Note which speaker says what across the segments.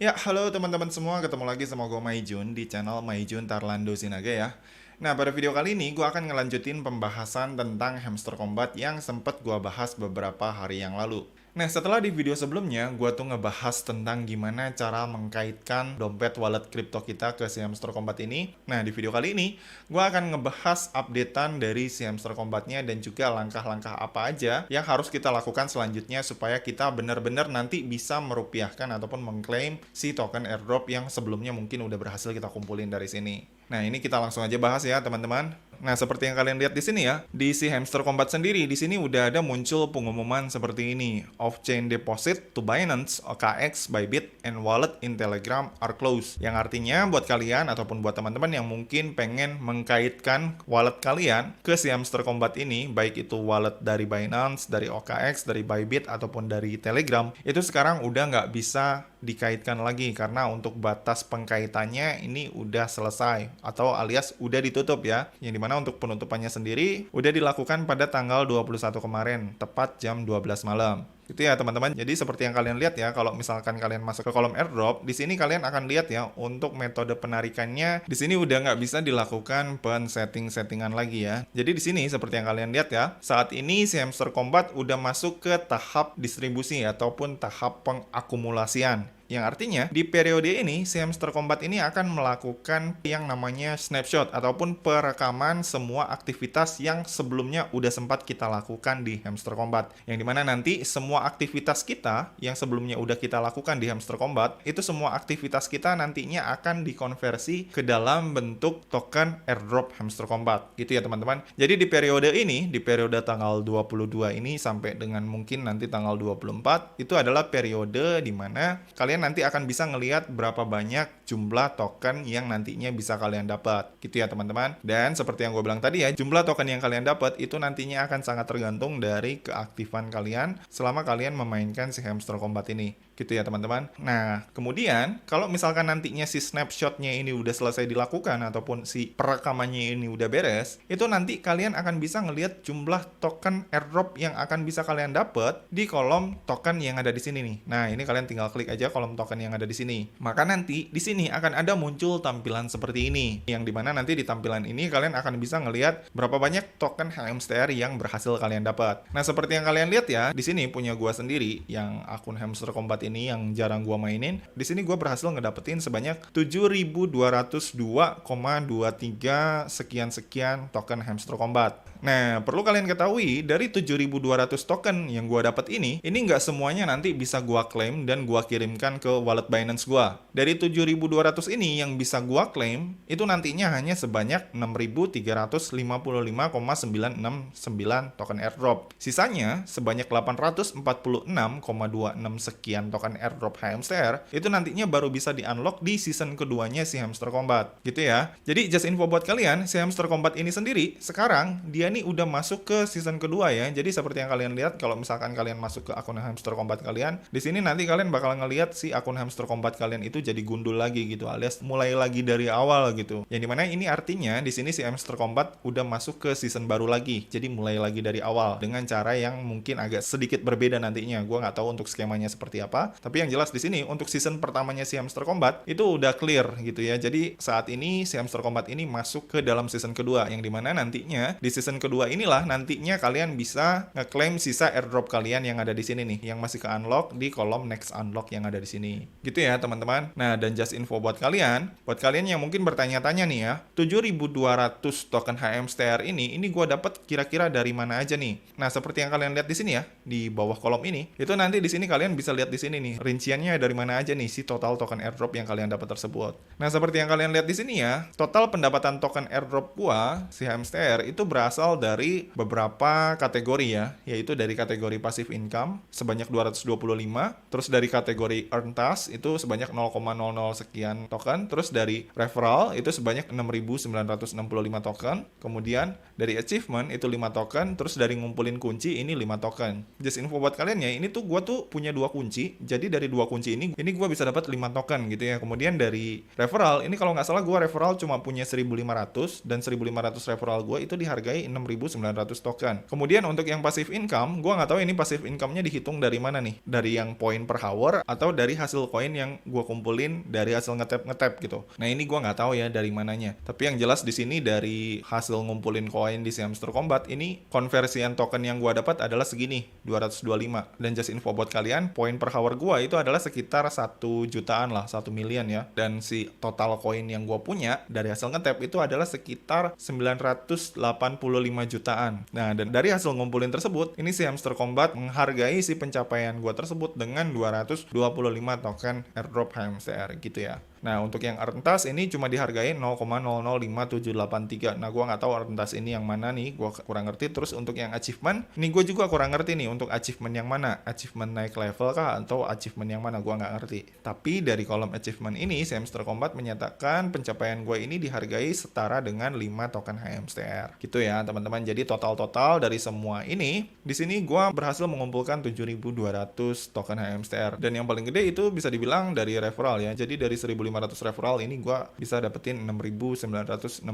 Speaker 1: Ya, halo teman-teman semua, ketemu lagi sama gue Maijun di channel Maijun Tarlando Sinaga ya. Nah, pada video kali ini gue akan ngelanjutin pembahasan tentang hamster combat yang sempat gue bahas beberapa hari yang lalu. Nah, setelah di video sebelumnya, gue tuh ngebahas tentang gimana cara mengkaitkan dompet wallet kripto kita ke si hamster combat ini. Nah, di video kali ini, gue akan ngebahas updatean dari si hamster combatnya dan juga langkah-langkah apa aja yang harus kita lakukan selanjutnya supaya kita benar-benar nanti bisa merupiahkan ataupun mengklaim si token airdrop yang sebelumnya mungkin udah berhasil kita kumpulin dari sini. Nah, ini kita langsung aja bahas ya, teman-teman. Nah, seperti yang kalian lihat di sini ya, di si hamster combat sendiri, di sini udah ada muncul pengumuman seperti ini. Off-chain deposit to Binance, OKX, Bybit, and wallet in Telegram are closed. Yang artinya buat kalian ataupun buat teman-teman yang mungkin pengen mengkaitkan wallet kalian ke si hamster combat ini, baik itu wallet dari Binance, dari OKX, dari Bybit, ataupun dari Telegram, itu sekarang udah nggak bisa dikaitkan lagi karena untuk batas pengkaitannya ini udah selesai atau alias udah ditutup ya. Yang dimana untuk penutupannya sendiri udah dilakukan pada tanggal 21 kemarin, tepat jam 12 malam. Itu ya teman-teman. Jadi seperti yang kalian lihat ya, kalau misalkan kalian masuk ke kolom airdrop, di sini kalian akan lihat ya, untuk metode penarikannya di sini udah nggak bisa dilakukan pen-setting-settingan lagi ya. Jadi di sini seperti yang kalian lihat ya, saat ini si hamster combat udah masuk ke tahap distribusi ataupun tahap pengakumulasian. Yang artinya, di periode ini, si hamster combat ini akan melakukan yang namanya snapshot ataupun perekaman semua aktivitas yang sebelumnya udah sempat kita lakukan di hamster combat. Yang dimana nanti semua aktivitas kita yang sebelumnya udah kita lakukan di hamster combat, itu semua aktivitas kita nantinya akan dikonversi ke dalam bentuk token airdrop hamster combat. Gitu ya teman-teman. Jadi di periode ini, di periode tanggal 22 ini sampai dengan mungkin nanti tanggal 24, itu adalah periode di mana kalian nanti akan bisa ngelihat berapa banyak jumlah token yang nantinya bisa kalian dapat. Gitu ya teman-teman. Dan seperti yang gue bilang tadi ya, jumlah token yang kalian dapat itu nantinya akan sangat tergantung dari keaktifan kalian selama kalian memainkan si hamster combat ini. Gitu ya teman-teman. Nah, kemudian kalau misalkan nantinya si snapshotnya ini udah selesai dilakukan ataupun si perekamannya ini udah beres, itu nanti kalian akan bisa ngelihat jumlah token airdrop yang akan bisa kalian dapat di kolom token yang ada di sini nih. Nah, ini kalian tinggal klik aja kolom token yang ada di sini. Maka nanti di sini akan ada muncul tampilan seperti ini, yang dimana nanti di tampilan ini kalian akan bisa ngelihat berapa banyak token HMSTR yang berhasil kalian dapat. Nah, seperti yang kalian lihat ya, di sini punya gua sendiri yang akun hamster combat ini yang jarang gua mainin. Di sini gua berhasil ngedapetin sebanyak 7.202,23 sekian-sekian token hamster combat. Nah, perlu kalian ketahui, dari 7.200 token yang gua dapat ini nggak semuanya nanti bisa gua klaim dan gua kirimkan ke wallet Binance gua. Dari 7.200 ini yang bisa gua klaim, itu nantinya hanya sebanyak 6.355,969 token airdrop. Sisanya, sebanyak 846,26 sekian token airdrop HMSTR, itu nantinya baru bisa di-unlock di season keduanya si hamster combat. Gitu ya. Jadi, just info buat kalian, si hamster combat ini sendiri, sekarang dia nih udah masuk ke season kedua ya. Jadi seperti yang kalian lihat, kalau misalkan kalian masuk ke akun hamster combat kalian, di sini nanti kalian bakal ngelihat si akun hamster combat kalian itu jadi gundul lagi gitu, alias mulai lagi dari awal gitu. Yang dimana ini artinya di sini si hamster combat udah masuk ke season baru lagi, jadi mulai lagi dari awal dengan cara yang mungkin agak sedikit berbeda nantinya. Gua nggak tahu untuk skemanya seperti apa, tapi yang jelas di sini untuk season pertamanya si hamster combat itu udah clear gitu ya. Jadi saat ini si hamster combat ini masuk ke dalam season kedua, yang dimana nantinya di season kedua inilah nantinya kalian bisa ngeklaim sisa airdrop kalian yang ada di sini nih, yang masih ke unlock di kolom next unlock yang ada di sini. Gitu ya teman-teman. Nah, dan just info buat kalian yang mungkin bertanya-tanya nih ya, 7.200 token HMSTR ini gue dapat kira-kira dari mana aja nih. Nah, seperti yang kalian lihat di sini ya, di bawah kolom ini, itu nanti di sini kalian bisa lihat di sini nih, rinciannya dari mana aja nih si total token airdrop yang kalian dapat tersebut. Nah, seperti yang kalian lihat di sini ya, total pendapatan token airdrop gua si HMSTR itu berasal dari beberapa kategori ya, yaitu dari kategori passive income sebanyak 225, terus dari kategori earn task itu sebanyak 0,00 sekian token, terus dari referral itu sebanyak 6.965 token, kemudian dari achievement itu 5 token, terus dari ngumpulin kunci ini 5 token. Just info buat kalian ya, ini tuh gua tuh punya 2 kunci Jadi dari dua kunci ini gue bisa dapat 5 token gitu ya. Kemudian dari referral, ini kalau nggak salah gue referral cuma punya 1.500, dan 1.500 referral gue itu dihargai 6.900 token. Kemudian untuk yang passive income, gue nggak tahu ini passive income-nya dihitung dari mana nih, dari yang poin per hour atau dari hasil koin yang gue kumpulin dari hasil ngetap gitu. Nah ini gue nggak tahu ya dari mananya. Tapi yang jelas di sini dari hasil ngumpulin koin di si Hamster Kombat ini, konversian token yang gue dapat adalah segini, 225. Dan just info buat kalian, poin per hour gue itu adalah sekitar 1 jutaan lah, 1 million ya. Dan si total koin yang gue punya dari hasil ngetap itu adalah sekitar 985 jutaan. Nah, dan dari hasil ngumpulin tersebut, ini si Hamster Kombat menghargai si pencapaian gue tersebut dengan 225 token airdrop HMSTR gitu ya. Nah, untuk yang earn task ini cuma dihargai 0,005783. Nah, gue nggak tahu earn task ini yang mana nih, gue kurang ngerti. Terus untuk yang achievement, ini gue juga kurang ngerti nih, untuk achievement yang mana? Achievement naik level kah? Atau achievement yang mana? Gue nggak ngerti. Tapi dari kolom achievement ini, si Hamster Kombat menyatakan pencapaian gue ini dihargai setara dengan 5 token HMSTR. Gitu ya, teman-teman. Jadi total-total dari semua ini, di sini gue berhasil mengumpulkan 7.200 token HMSTR. Dan yang paling gede itu bisa dibilang dari referral ya. Jadi dari 1.500 referral ini gue bisa dapetin 6.965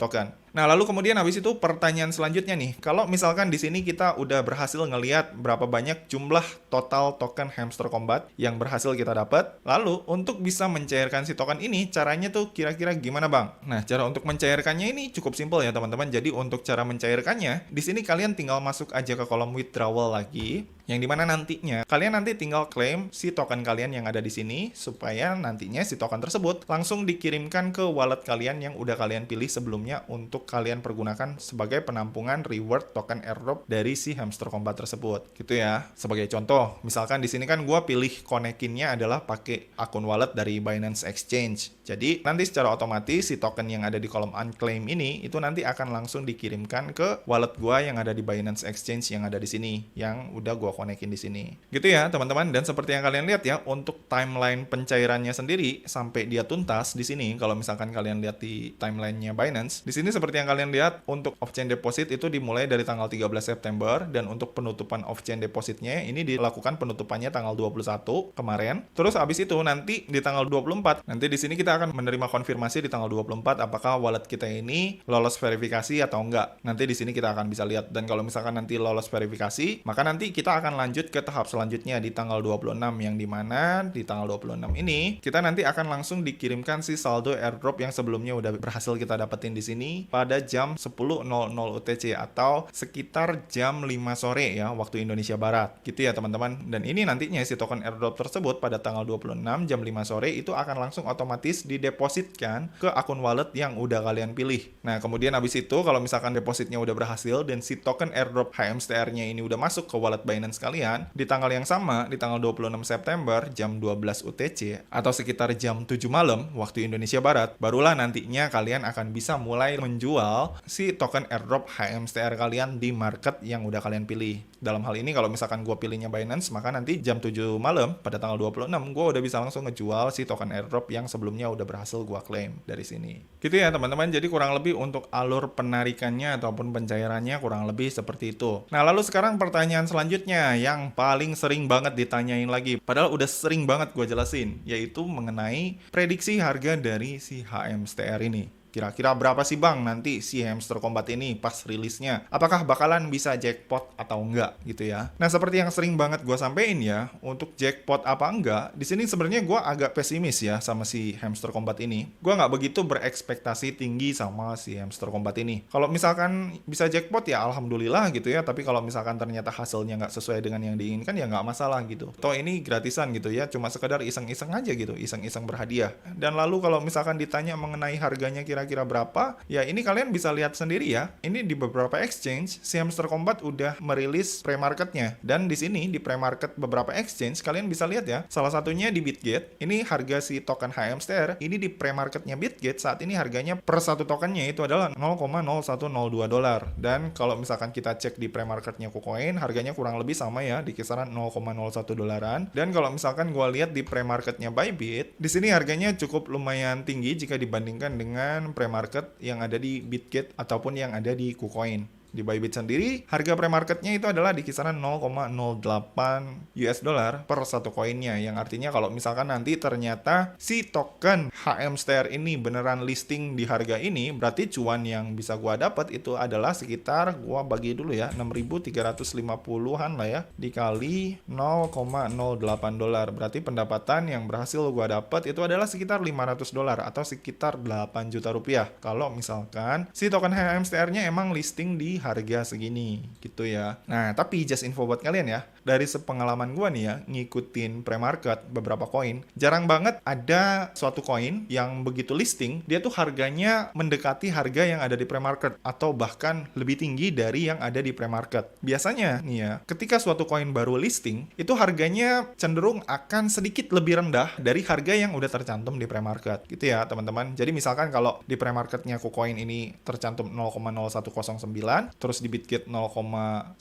Speaker 1: token. Nah, lalu kemudian habis itu pertanyaan selanjutnya nih, kalau misalkan di sini kita udah berhasil ngelihat berapa banyak jumlah total token Hamster Kombat yang berhasil kita dapat, lalu untuk bisa mencairkan si token ini, caranya tuh kira-kira gimana bang? Nah, cara untuk mencairkannya ini cukup simpel ya teman-teman. Jadi untuk cara mencairkannya, di sini kalian tinggal masuk aja ke kolom withdrawal lagi, yang dimana nantinya kalian nanti tinggal klaim si token kalian yang ada di sini, supaya nantinya si token tersebut langsung dikirimkan ke wallet kalian yang udah kalian pilih sebelumnya untuk kalian pergunakan sebagai penampungan reward token airdrop dari si Hamster Kombat tersebut gitu ya. Sebagai contoh, misalkan di sini kan gue pilih konekinnya adalah pakai akun wallet dari Binance Exchange. Jadi nanti secara otomatis si token yang ada di kolom unclaim ini itu nanti akan langsung dikirimkan ke wallet gue yang ada di Binance Exchange yang ada di sini, yang udah gue konekin di sini. Gitu ya, teman-teman. Dan seperti yang kalian lihat ya, untuk timeline pencairannya sendiri sampai dia tuntas di sini, kalau misalkan kalian lihat di timelinenya Binance, di sini seperti yang kalian lihat, untuk off-chain deposit itu dimulai dari tanggal 13 September, dan untuk penutupan off-chain depositnya ini dilakukan penutupannya tanggal 21 kemarin. Terus habis itu nanti di tanggal 24, nanti di sini kita akan menerima konfirmasi di tanggal 24 apakah wallet kita ini lolos verifikasi atau enggak. Nanti di sini kita akan bisa lihat, dan kalau misalkan nanti lolos verifikasi, maka nanti kita akan lanjut ke tahap selanjutnya di tanggal 26, yang dimana di tanggal 26 ini kita nanti akan langsung dikirimkan si saldo airdrop yang sebelumnya udah berhasil kita dapetin di sini pada jam 10.00 UTC atau sekitar jam 5 sore ya waktu Indonesia Barat gitu ya teman-teman. Dan ini nantinya si token airdrop tersebut pada tanggal 26 jam 5 sore itu akan langsung otomatis didepositkan ke akun wallet yang udah kalian pilih. Nah, kemudian habis itu kalau misalkan depositnya udah berhasil dan si token airdrop HMSTR-nya ini udah masuk ke wallet Binance kalian, di tanggal yang sama, di tanggal 26 September jam 12 UTC atau sekitar jam 7 malam waktu Indonesia Barat, barulah nantinya kalian akan bisa mulai menjual si token airdrop HMSTR kalian di market yang udah kalian pilih. Dalam hal ini kalau misalkan gue pilihnya Binance, maka nanti jam 7 malam pada tanggal 26 gue udah bisa langsung ngejual si token airdrop yang sebelumnya udah berhasil gue klaim dari sini. Gitu ya teman-teman, jadi kurang lebih untuk alur penarikannya ataupun pencairannya kurang lebih seperti itu. Nah, lalu sekarang pertanyaan selanjutnya yang paling sering banget ditanyain lagi, padahal udah sering banget gue jelasin, yaitu mengenai prediksi harga dari si HMSTR ini. Kira-kira berapa sih bang nanti si Hamster Kombat ini pas rilisnya? Apakah bakalan bisa jackpot atau enggak gitu ya? Nah, seperti yang sering banget gue sampein ya, untuk jackpot apa enggak, di sini sebenarnya gue agak pesimis ya sama si Hamster Kombat ini. Gue nggak begitu berekspektasi tinggi sama si Hamster Kombat ini. Kalau misalkan bisa jackpot ya alhamdulillah gitu ya, tapi kalau misalkan ternyata hasilnya nggak sesuai dengan yang diinginkan ya nggak masalah gitu. Toh ini gratisan gitu ya, cuma sekedar iseng-iseng aja gitu, iseng-iseng berhadiah. Dan lalu kalau misalkan ditanya mengenai harganya kira-kira berapa, ya ini kalian bisa lihat sendiri ya. Ini di beberapa exchange si Hamster Kombat udah merilis pre-marketnya, dan di sini di pre-market beberapa exchange kalian bisa lihat ya. Salah satunya di Bitget, ini harga si token HMSTR ini di pre-marketnya Bitget saat ini harganya per satu tokennya itu adalah 0,0102 dolar. Dan kalau misalkan kita cek di pre-marketnya KuCoin, harganya kurang lebih sama ya, di kisaran 0,01 dolaran. Dan kalau misalkan gue lihat di pre-marketnya Bybit, di sini harganya cukup lumayan tinggi jika dibandingkan dengan pre-market yang ada di Bitget ataupun yang ada di KuCoin. Di Bybit sendiri, harga pre-marketnya itu adalah di kisaran 0,08 US dollar per satu koinnya, yang artinya kalau misalkan nanti ternyata si token HMSTR ini beneran listing di harga ini, berarti cuan yang bisa gua dapat itu adalah sekitar, gua bagi dulu ya, 6.350-an lah ya, dikali 0,08 dolar. Berarti pendapatan yang berhasil gua dapat itu adalah sekitar 500 dolar atau sekitar 8 juta rupiah. Kalau misalkan si token HMSTR-nya emang listing di harga segini gitu ya. Nah, tapi just info buat kalian ya, dari sepengalaman gua nih ya, ngikutin pre-market beberapa koin, jarang banget ada suatu koin yang begitu listing, dia tuh harganya mendekati harga yang ada di pre-market atau bahkan lebih tinggi dari yang ada di pre-market. Biasanya nih ya, ketika suatu koin baru listing, itu harganya cenderung akan sedikit lebih rendah dari harga yang udah tercantum di pre-market gitu ya teman-teman. Jadi misalkan kalau di pre-marketnya KuCoin ini tercantum 0,0109, terus di Bitkit 0,101,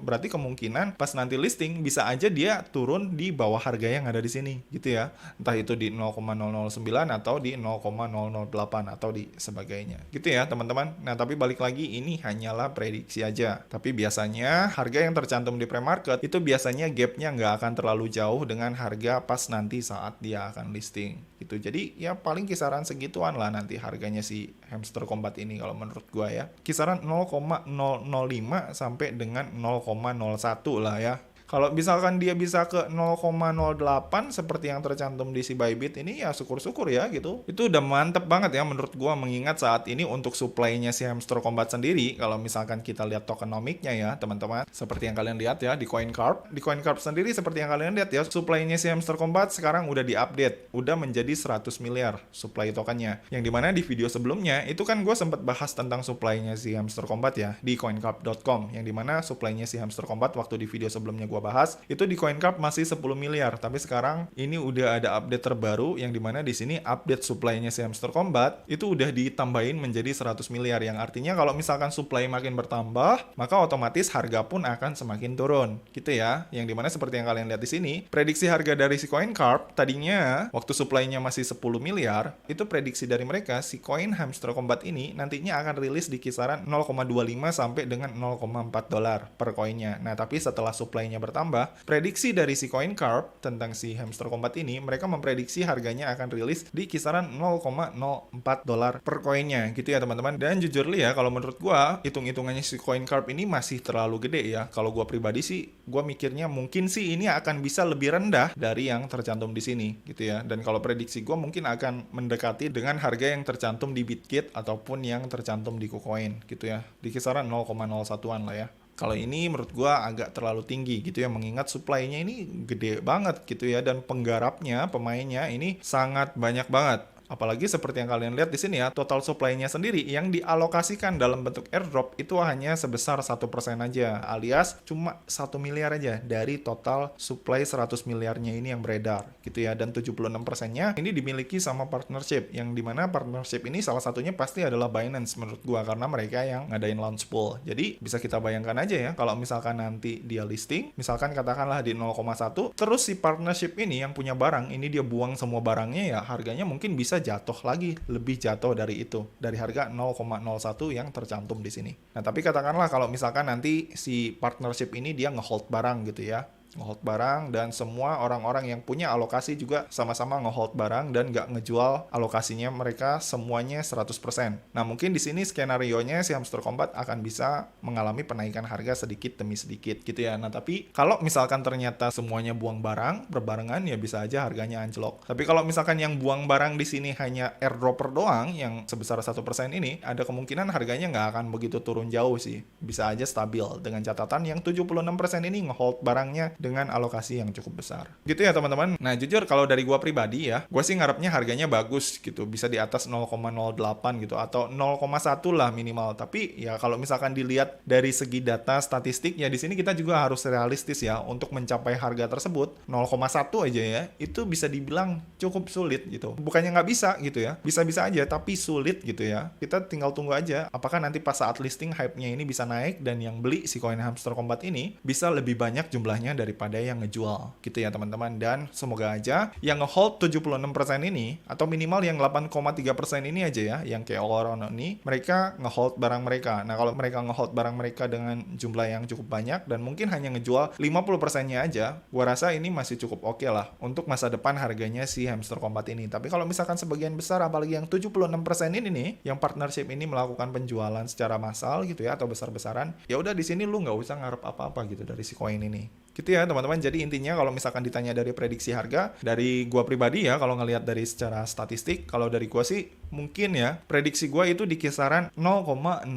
Speaker 1: berarti kemungkinan pas nanti listing bisa aja dia turun di bawah harga yang ada di sini gitu ya. Entah itu di 0,009 atau di 0,008 atau di sebagainya. Gitu ya teman-teman. Nah, tapi balik lagi ini hanyalah prediksi aja. Tapi biasanya harga yang tercantum di pre-market itu biasanya gapnya nggak akan terlalu jauh dengan harga pas nanti saat dia akan listing gitu. Jadi ya paling kisaran segituan lah nanti harganya si Hamster Kombat ini kalau menurut gua ya. Kisaran 0,005 sampai dengan 0,01 lah ya. Kalau misalkan dia bisa ke 0,08 seperti yang tercantum di si Bybit ini, ya syukur-syukur ya gitu. Itu udah mantep banget ya menurut gua, mengingat saat ini untuk supply-nya si Hamster Kombat sendiri, kalau misalkan kita lihat tokenomics-nya ya teman-teman, seperti yang kalian lihat ya di CoinCarp. Di CoinCarp sendiri seperti yang kalian lihat ya, supply-nya si Hamster Kombat sekarang udah di-update, udah menjadi 100 miliar supply tokennya. Yang dimana di video sebelumnya itu kan gue sempat bahas tentang supply-nya si Hamster Kombat ya di coincarp.com, yang dimana supply-nya si Hamster Kombat waktu di video sebelumnya gue bahas itu di CoinCarp masih 10 miliar, tapi sekarang ini udah ada update terbaru yang dimana di sini update supply-nya si Hamster Kombat itu udah ditambahin menjadi 100 miliar, yang artinya kalau misalkan supply makin bertambah maka otomatis harga pun akan semakin turun gitu ya. Yang dimana seperti yang kalian lihat di sini, prediksi harga dari si CoinCarp tadinya waktu supply-nya masih 10 miliar, itu prediksi dari mereka si koin Hamster Kombat ini nantinya akan rilis di kisaran 0,25 sampai dengan 0,4 dolar per koinnya. Nah, tapi setelah supply-nya bertambah, prediksi dari si CoinCarp tentang si Hamster Kombat ini, mereka memprediksi harganya akan rilis di kisaran 0,04 dolar per koinnya gitu ya teman-teman. Dan jujur li ya, kalau menurut gua hitung-hitungannya si CoinCarp ini masih terlalu gede ya. Kalau gua pribadi sih, gua mikirnya mungkin sih ini akan bisa lebih rendah dari yang tercantum di sini gitu ya. Dan kalau prediksi gua mungkin akan mendekati dengan harga yang tercantum di Bitkit ataupun yang tercantum di KuCoin gitu ya, di kisaran 0,01an lah ya. Kalau ini menurut gua agak terlalu tinggi gitu ya, mengingat supply-nya ini gede banget gitu ya, dan penggarapnya, pemainnya ini sangat banyak banget. Apalagi seperti yang kalian lihat di sini ya, total supply-nya sendiri yang dialokasikan dalam bentuk airdrop itu hanya sebesar 1% aja, alias cuma 1 miliar aja dari total supply 100 miliarnya ini yang beredar gitu ya. Dan 76%-nya ini dimiliki sama partnership, yang dimana partnership ini salah satunya pasti adalah Binance menurut gua, karena mereka yang ngadain launch pool. Jadi bisa kita bayangkan aja ya, kalau misalkan nanti dia listing, misalkan katakanlah di 0,1, terus si partnership ini yang punya barang, ini dia buang semua barangnya, ya harganya mungkin bisa jatuh lagi, lebih jatuh dari itu, dari harga 0,01 yang tercantum di sini. Nah, tapi katakanlah kalau misalkan nanti si partnership ini dia ngehold barang gitu ya, ngehold barang, dan semua orang-orang yang punya alokasi juga sama-sama ngehold barang dan nggak ngejual alokasinya mereka semuanya 100%. Nah, mungkin di sini skenarionya si Hamster Kombat akan bisa mengalami penaikan harga sedikit demi sedikit gitu ya. Nah, tapi kalau misalkan ternyata semuanya buang barang berbarengan, ya bisa aja harganya anjlok. Tapi kalau misalkan yang buang barang di sini hanya airdropper doang yang sebesar 1% ini, ada kemungkinan harganya nggak akan begitu turun jauh sih. Bisa aja stabil, dengan catatan yang 76% ini ngehold barangnya dengan alokasi yang cukup besar. Gitu ya teman-teman. Nah, jujur kalau dari gua pribadi ya, gua sih ngarepnya harganya bagus gitu, bisa di atas 0,08 gitu atau 0,1 lah minimal. Tapi ya kalau misalkan dilihat dari segi data statistik ya, di sini kita juga harus realistis ya, untuk mencapai harga tersebut 0,1 aja ya, itu bisa dibilang cukup sulit gitu. Bukannya nggak bisa gitu ya, bisa-bisa aja tapi sulit gitu ya. Kita tinggal tunggu aja apakah nanti pas saat listing hype-nya ini bisa naik dan yang beli si koin Hamster Kombat ini bisa lebih banyak jumlahnya dari daripada yang ngejual gitu ya teman-teman. Dan semoga aja yang ngehold 76% ini atau minimal yang 8,3% ini aja ya, yang kayak orang ini mereka ngehold barang mereka. Nah kalau mereka ngehold barang mereka dengan jumlah yang cukup banyak dan mungkin hanya ngejual 50%-nya aja, gua rasa ini masih cukup oke lah untuk masa depan harganya si Hamster Kombat ini. Tapi kalau misalkan sebagian besar apalagi yang 76% ini nih yang partnership ini melakukan penjualan secara massal gitu ya atau besar-besaran, ya udah di sini lu nggak usah ngarep apa-apa gitu dari si koin ini. Gitu ya teman-teman. Jadi intinya kalau misalkan ditanya dari prediksi harga, dari gua pribadi ya, kalau ngelihat dari secara statistik, kalau dari gua sih mungkin ya prediksi gua itu di kisaran 0,005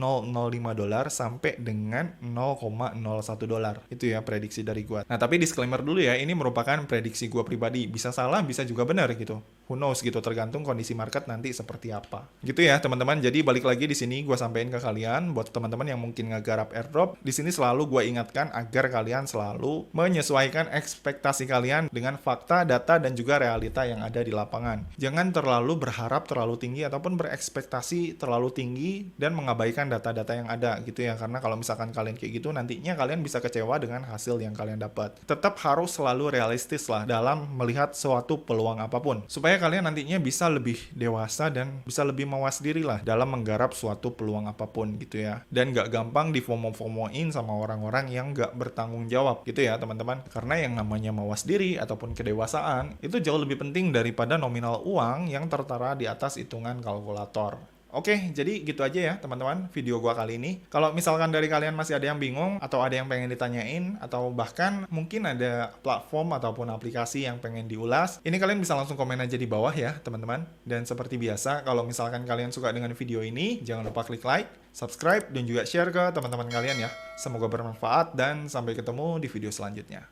Speaker 1: dolar sampai dengan 0,01 dolar. Itu ya prediksi dari gua. Nah tapi disclaimer dulu ya, ini merupakan prediksi gua pribadi, bisa salah bisa juga benar gitu, who knows gitu, tergantung kondisi market nanti seperti apa gitu ya teman-teman. Jadi balik lagi di sini gua sampein ke kalian, buat teman-teman yang mungkin ngegarap airdrop, di sini selalu gua ingatkan agar kalian selalu menyesuaikan ekspektasi kalian dengan fakta, data, dan juga realita yang ada di lapangan. Jangan terlalu berharap terlalu tinggi ataupun berekspektasi terlalu tinggi dan mengabaikan data-data yang ada gitu ya. Karena kalau misalkan kalian kayak gitu, nantinya kalian bisa kecewa dengan hasil yang kalian dapat. Tetap harus selalu realistis lah dalam melihat suatu peluang apapun, supaya kalian nantinya bisa lebih dewasa dan bisa lebih mawas diri lah dalam menggarap suatu peluang apapun gitu ya. Dan gak gampang di FOMO-FOMOin sama orang-orang yang gak bertanggung jawab gitu ya teman-teman. Karena yang namanya mawas diri ataupun kedewasaan itu jauh lebih penting daripada nominal uang yang tertera di atas hitungan kalkulator. Oke, jadi gitu aja ya teman-teman video gua kali ini. Kalau misalkan dari kalian masih ada yang bingung atau ada yang pengen ditanyain atau bahkan mungkin ada platform ataupun aplikasi yang pengen diulas, ini kalian bisa langsung komen aja di bawah ya teman-teman. Dan seperti biasa, kalau misalkan kalian suka dengan video ini, jangan lupa klik like, subscribe, dan juga share ke teman-teman kalian ya. Semoga bermanfaat dan sampai ketemu di video selanjutnya.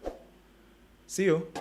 Speaker 1: See you!